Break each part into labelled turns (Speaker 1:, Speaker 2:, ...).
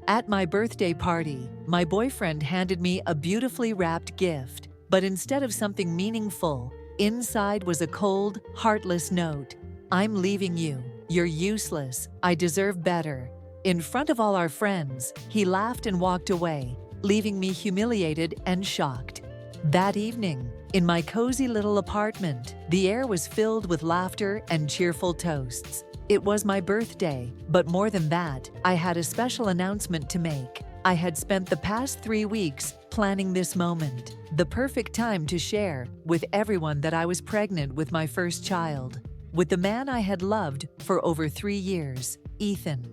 Speaker 1: At my birthday party, my boyfriend handed me a beautifully wrapped gift, but instead of something meaningful, inside was a cold, heartless note. "I'm leaving you. You're useless. I deserve better." In front of all our friends, he laughed and walked away, leaving me humiliated and shocked. That evening, in my cozy little apartment, the air was filled with laughter and cheerful toasts. It was my birthday, but more than that, I had a special announcement to make. I had spent the past 3 weeks planning this moment, the perfect time to share with everyone that I was pregnant with my first child, with the man I had loved for over 3 years, Ethan.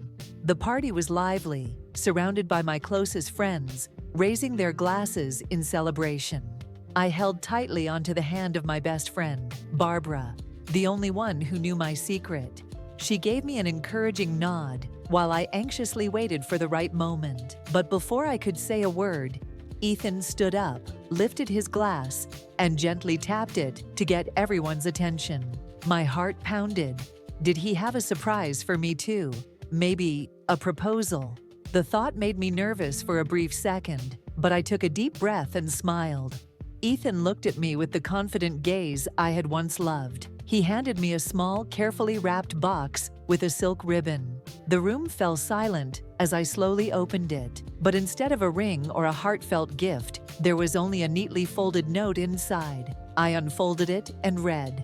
Speaker 1: The party was lively, surrounded by my closest friends, raising their glasses in celebration. I held tightly onto the hand of my best friend, Barbara, the only one who knew my secret. She gave me an encouraging nod while I anxiously waited for the right moment. But before I could say a word, Ethan stood up, lifted his glass, and gently tapped it to get everyone's attention. My heart pounded. Did he have a surprise for me too? Maybe a proposal? The thought made me nervous for a brief second, but I took a deep breath and smiled. Ethan looked at me with the confident gaze I had once loved. He handed me a small, carefully wrapped box with a silk ribbon. The room fell silent as I slowly opened it, but instead of a ring or a heartfelt gift, there was only a neatly folded note inside. I unfolded it and read,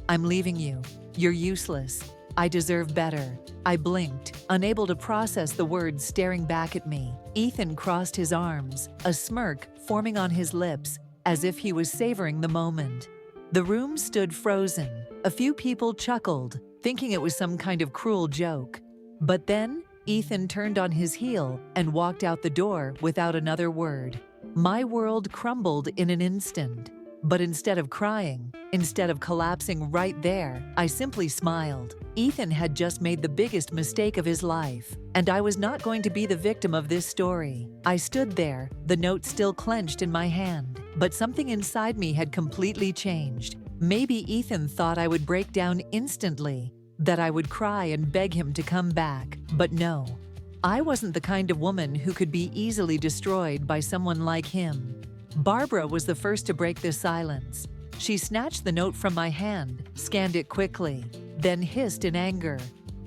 Speaker 1: "I'm leaving you. You're useless. I deserve better." I blinked, unable to process the words staring back at me. Ethan crossed his arms, a smirk forming on his lips, as if he was savoring the moment. The room stood frozen. A few people chuckled, thinking it was some kind of cruel joke. But then, Ethan turned on his heel and walked out the door without another word. My world crumbled in an instant. But instead of crying, instead of collapsing right there, I simply smiled. Ethan had just made the biggest mistake of his life, and I was not going to be the victim of this story. I stood there, the note still clenched in my hand, but something inside me had completely changed. Maybe Ethan thought I would break down instantly, that I would cry and beg him to come back, but no. I wasn't the kind of woman who could be easily destroyed by someone like him. Barbara was the first to break the silence. She snatched the note from my hand, scanned it quickly, then hissed in anger,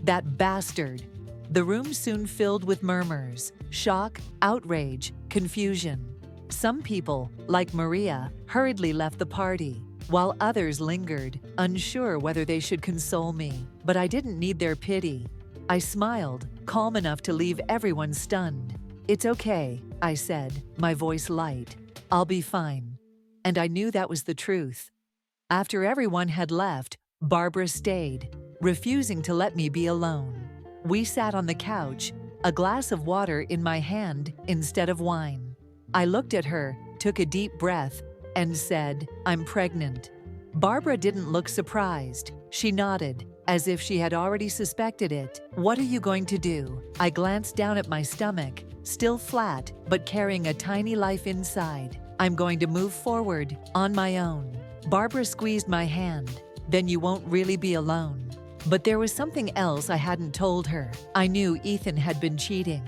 Speaker 1: "That bastard!" The room soon filled with murmurs, shock, outrage, confusion. Some people, like Maria, hurriedly left the party, while others lingered, unsure whether they should console me. But I didn't need their pity. I smiled, calm enough to leave everyone stunned. "It's okay," I said, my voice light. "I'll be fine." And I knew that was the truth. After everyone had left, Barbara stayed, refusing to let me be alone. We sat on the couch, a glass of water in my hand instead of wine. I looked at her, took a deep breath, and said, "I'm pregnant." Barbara didn't look surprised. She nodded, as if she had already suspected it. "What are you going to do?" I glanced down at my stomach, still flat, but carrying a tiny life inside. "I'm going to move forward, on my own." Barbara squeezed my hand. "Then you won't really be alone." But there was something else I hadn't told her. I knew Ethan had been cheating.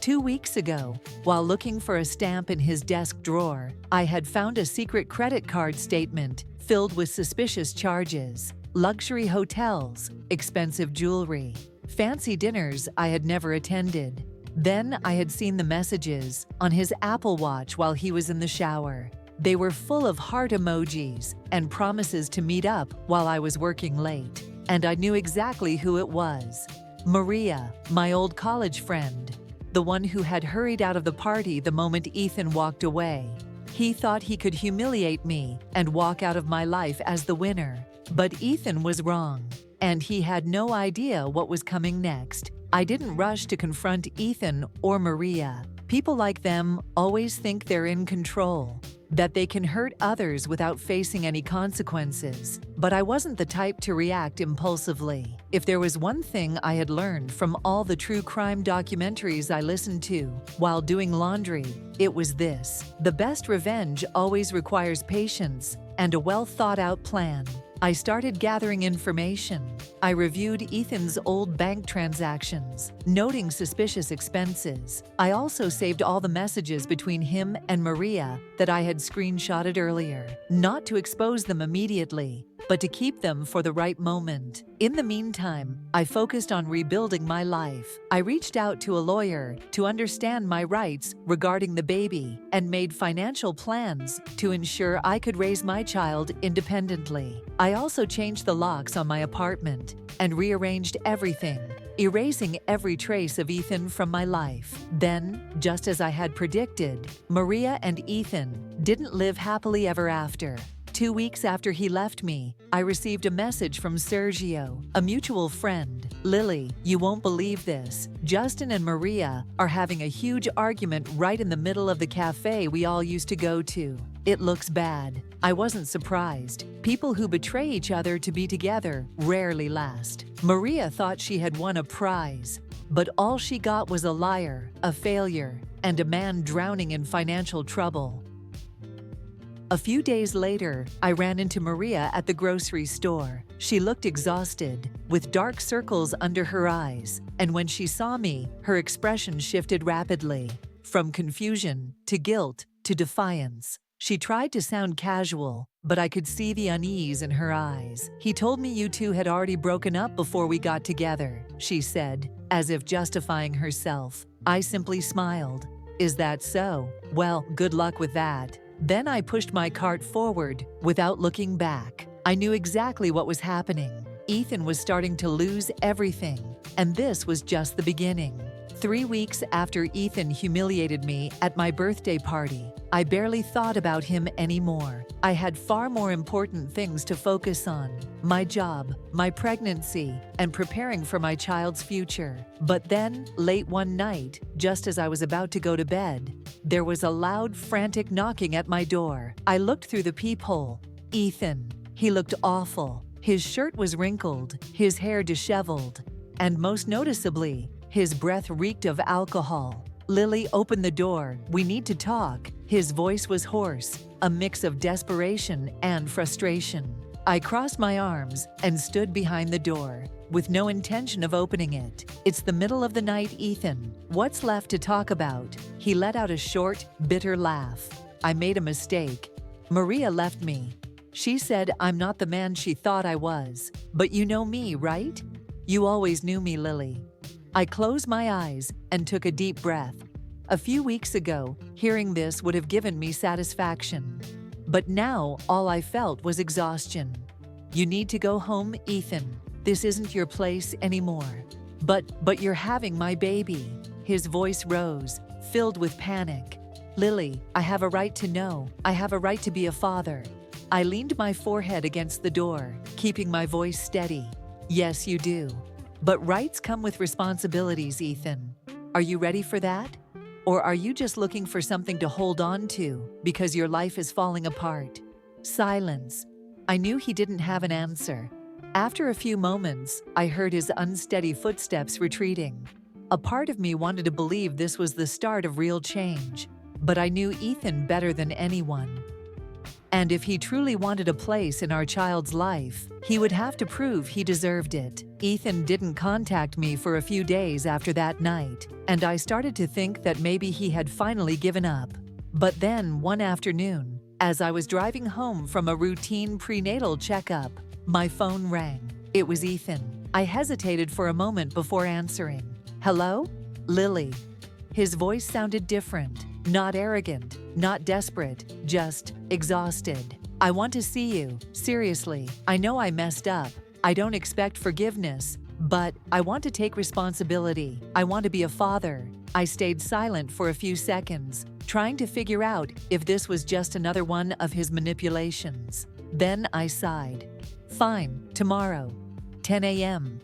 Speaker 1: 2 weeks ago, while looking for a stamp in his desk drawer, I had found a secret credit card statement filled with suspicious charges, luxury hotels, expensive jewelry, fancy dinners I had never attended. Then I had seen the messages on his Apple Watch while he was in the shower. They were full of heart emojis and promises to meet up while I was working late. And I knew exactly who it was. Maria, my old college friend, the one who had hurried out of the party the moment Ethan walked away. He thought he could humiliate me and walk out of my life as the winner. But Ethan was wrong, and he had no idea what was coming next. I didn't rush to confront Ethan or Maria. People like them always think they're in control, that they can hurt others without facing any consequences. But I wasn't the type to react impulsively. If there was one thing I had learned from all the true crime documentaries I listened to while doing laundry, it was this: the best revenge always requires patience and a well-thought-out plan. I started gathering information. I reviewed Ethan's old bank transactions, noting suspicious expenses. I also saved all the messages between him and Maria that I had screenshotted earlier, not to expose them immediately, but to keep them for the right moment. In the meantime, I focused on rebuilding my life. I reached out to a lawyer to understand my rights regarding the baby and made financial plans to ensure I could raise my child independently. I also changed the locks on my apartment and rearranged everything, erasing every trace of Ethan from my life. Then, just as I had predicted, Maria and Ethan didn't live happily ever after. 2 weeks after he left me, I received a message from Sergio, a mutual friend. "Lily, you won't believe this. Justin and Maria are having a huge argument right in the middle of the cafe we all used to go to. It looks bad." I wasn't surprised. People who betray each other to be together rarely last. Maria thought she had won a prize, but all she got was a liar, a failure, and a man drowning in financial trouble. A few days later, I ran into Maria at the grocery store. She looked exhausted, with dark circles under her eyes, and when she saw me, her expression shifted rapidly, from confusion to guilt to defiance. She tried to sound casual, but I could see the unease in her eyes. "He told me you two had already broken up before we got together," she said, as if justifying herself. I simply smiled. "Is that so? Well, good luck with that." Then I pushed my cart forward without looking back. I knew exactly what was happening. Ethan was starting to lose everything, and this was just the beginning. 3 weeks after Ethan humiliated me at my birthday party, I barely thought about him anymore. I had far more important things to focus on: my job, my pregnancy, and preparing for my child's future. But then, late one night, just as I was about to go to bed, there was a loud, frantic knocking at my door. I looked through the peephole. Ethan. He looked awful. His shirt was wrinkled, his hair disheveled, and most noticeably, his breath reeked of alcohol. "Lily, open the door. We need to talk." His voice was hoarse, a mix of desperation and frustration. I crossed my arms and stood behind the door, with no intention of opening it. "It's the middle of the night, Ethan. What's left to talk about?" He let out a short, bitter laugh. "I made a mistake. Maria left me. She said I'm not the man she thought I was. But you know me, right? You always knew me, Lily." I closed my eyes and took a deep breath. A few weeks ago, hearing this would have given me satisfaction. But now, all I felt was exhaustion. "You need to go home, Ethan. This isn't your place anymore." But you're having my baby." His voice rose, filled with panic. "Lily, I have a right to know. I have a right to be a father." I leaned my forehead against the door, keeping my voice steady. "Yes, you do. But rights come with responsibilities, Ethan. Are you ready for that? Or are you just looking for something to hold on to because your life is falling apart?" Silence. I knew he didn't have an answer. After a few moments, I heard his unsteady footsteps retreating. A part of me wanted to believe this was the start of real change, but I knew Ethan better than anyone. And if he truly wanted a place in our child's life, he would have to prove he deserved it. Ethan didn't contact me for a few days after that night, and I started to think that maybe he had finally given up. But then, one afternoon, as I was driving home from a routine prenatal checkup, my phone rang. It was Ethan. I hesitated for a moment before answering. "Hello? Lily." His voice sounded different. Not arrogant, not desperate, just exhausted. "I want to see you, seriously. I know I messed up. I don't expect forgiveness, but I want to take responsibility. I want to be a father." I stayed silent for a few seconds, trying to figure out if this was just another one of his manipulations. Then I sighed. "Fine, tomorrow, 10 a.m.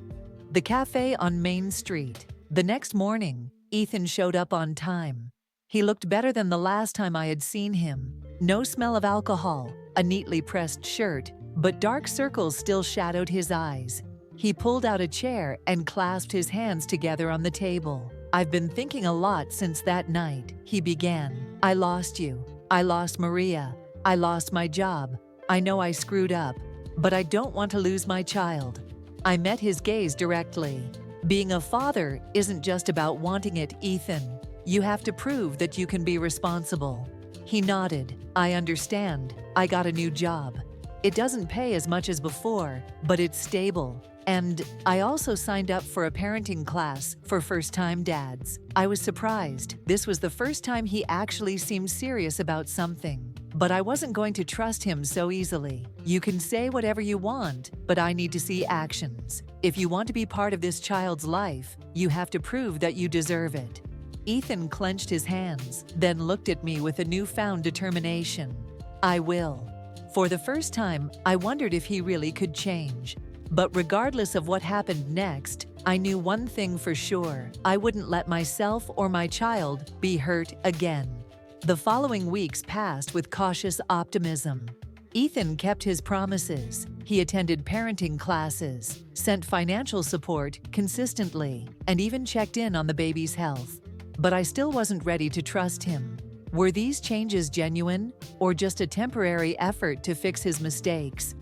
Speaker 1: The cafe on Main Street. The next morning, Ethan showed up on time. He looked better than the last time I had seen him. No smell of alcohol, a neatly pressed shirt, but dark circles still shadowed his eyes. He pulled out a chair and clasped his hands together on the table. "I've been thinking a lot since that night," he began. "I lost you. I lost Maria. I lost my job. I know I screwed up. but I don't want to lose my child." I met his gaze directly. "Being a father isn't just about wanting it, Ethan. You have to prove that you can be responsible." He nodded. "I understand. I got a new job. It doesn't pay as much as before, but it's stable. And I also signed up for a parenting class for first-time dads." I was surprised. This was the first time he actually seemed serious about something. But I wasn't going to trust him so easily. "You can say whatever you want, but I need to see actions. If you want to be part of this child's life, you have to prove that you deserve it." Ethan clenched his hands, then looked at me with a newfound determination. "I will." For the first time, I wondered if he really could change. But regardless of what happened next, I knew one thing for sure: I wouldn't let myself or my child be hurt again. The following weeks passed with cautious optimism. Ethan kept his promises. He attended parenting classes, sent financial support consistently, and even checked in on the baby's health. But I still wasn't ready to trust him. Were these changes genuine, or just a temporary effort to fix his mistakes?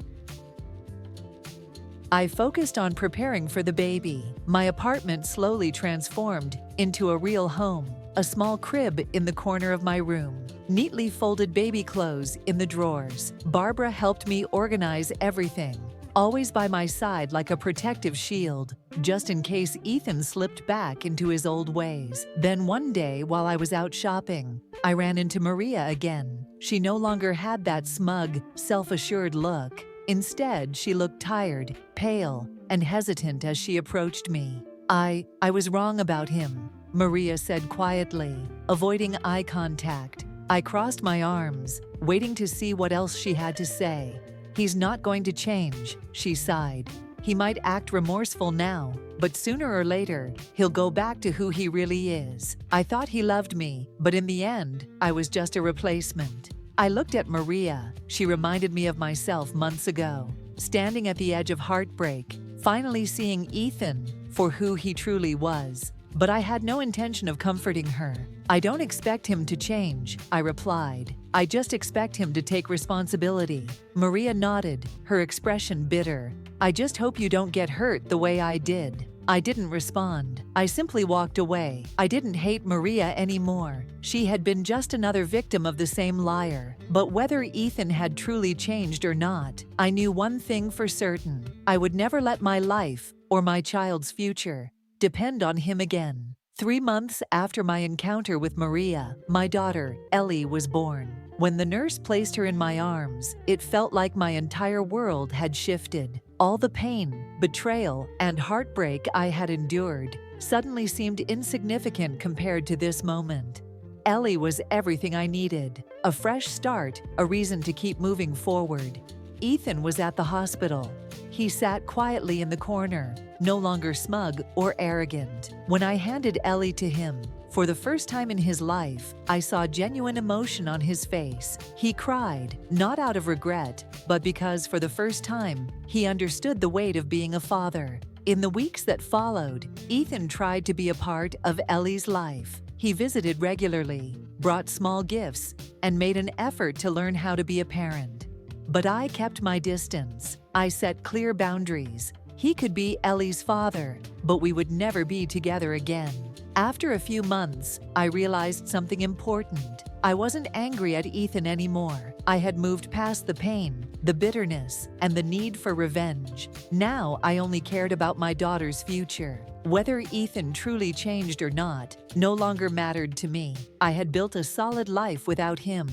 Speaker 1: I focused on preparing for the baby. My apartment slowly transformed into a real home. A small crib in the corner of my room, neatly folded baby clothes in the drawers. Barbara helped me organize everything, always by my side like a protective shield, just in case Ethan slipped back into his old ways. Then one day, while I was out shopping, I ran into Maria again. She no longer had that smug, self-assured look. Instead, she looked tired, pale, and hesitant as she approached me. I was wrong about him," Maria said quietly, avoiding eye contact. I crossed my arms, waiting to see what else she had to say. "He's not going to change," she sighed. "He might act remorseful now, but sooner or later, he'll go back to who he really is. I thought he loved me, but in the end, I was just a replacement." I looked at Maria. She reminded me of myself months ago, standing at the edge of heartbreak, finally seeing Ethan for who he truly was. But I had no intention of comforting her. "I don't expect him to change," I replied. "I just expect him to take responsibility." Maria nodded, her expression bitter. "I just hope you don't get hurt the way I did." I didn't respond. I simply walked away. I didn't hate Maria anymore. She had been just another victim of the same liar. But whether Ethan had truly changed or not, I knew one thing for certain: I would never let my life, or my child's future, depend on him again. 3 months after my encounter with Maria, my daughter, Ellie, was born. When the nurse placed her in my arms, it felt like my entire world had shifted. All the pain, betrayal, and heartbreak I had endured suddenly seemed insignificant compared to this moment. Ellie was everything I needed: a fresh start, a reason to keep moving forward. Ethan was at the hospital. He sat quietly in the corner, no longer smug or arrogant. When I handed Ellie to him, for the first time in his life, I saw genuine emotion on his face. He cried, not out of regret, but because for the first time, he understood the weight of being a father. In the weeks that followed, Ethan tried to be a part of Ellie's life. He visited regularly, brought small gifts, and made an effort to learn how to be a parent. But I kept my distance. I set clear boundaries. He could be Ellie's father, but we would never be together again. After a few months, I realized something important. I wasn't angry at Ethan anymore. I had moved past the pain, the bitterness, and the need for revenge. Now I only cared about my daughter's future. Whether Ethan truly changed or not, no longer mattered to me. I had built a solid life without him.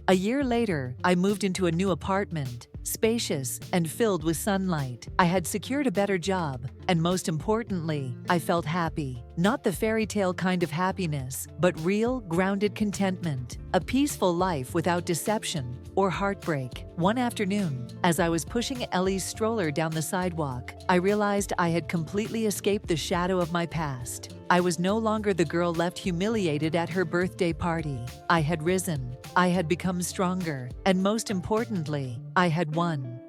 Speaker 1: A year later, I moved into a new apartment, spacious and filled with sunlight. I had secured a better job, and most importantly, I felt happy. Not the fairy tale kind of happiness, but real, grounded contentment. A peaceful life without deception or heartbreak. One afternoon, as I was pushing Ellie's stroller down the sidewalk, I realized I had completely escaped the shadow of my past. I was no longer the girl left humiliated at her birthday party. I had risen. I had become stronger. And most importantly, I had won.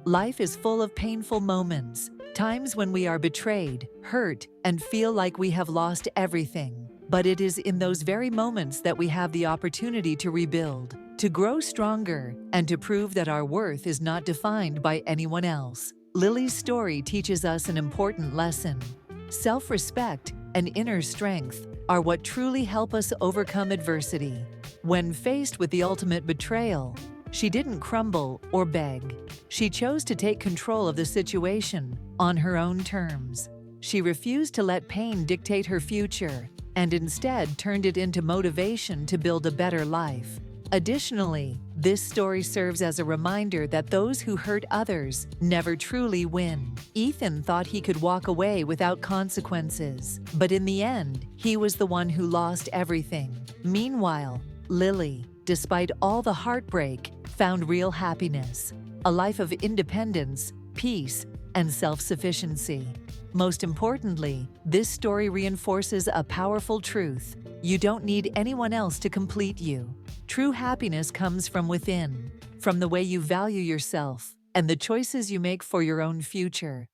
Speaker 1: Life is full of painful moments, times when we are betrayed, hurt, and feel like we have lost everything. But it is in those very moments that we have the opportunity to rebuild, to grow stronger, and to prove that our worth is not defined by anyone else. Lily's story teaches us an important lesson. Self-respect and inner strength are what truly help us overcome adversity. When faced with the ultimate betrayal, she didn't crumble or beg. She chose to take control of the situation on her own terms. She refused to let pain dictate her future, and instead turned it into motivation to build a better life. Additionally, this story serves as a reminder that those who hurt others never truly win. Ethan thought he could walk away without consequences, but in the end, he was the one who lost everything. Meanwhile, Lily, despite all the heartbreak, found real happiness, a life of independence, peace, and self-sufficiency. Most importantly, this story reinforces a powerful truth. You don't need anyone else to complete you. True happiness comes from within, from the way you value yourself and the choices you make for your own future.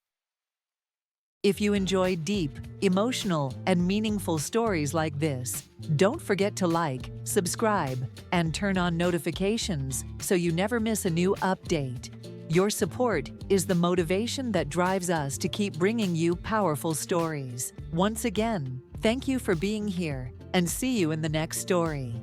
Speaker 1: If you enjoy deep, emotional, and meaningful stories like this, don't forget to like, subscribe, and turn on notifications so you never miss a new update. Your support is the motivation that drives us to keep bringing you powerful stories. Once again, thank you for being here, and see you in the next story.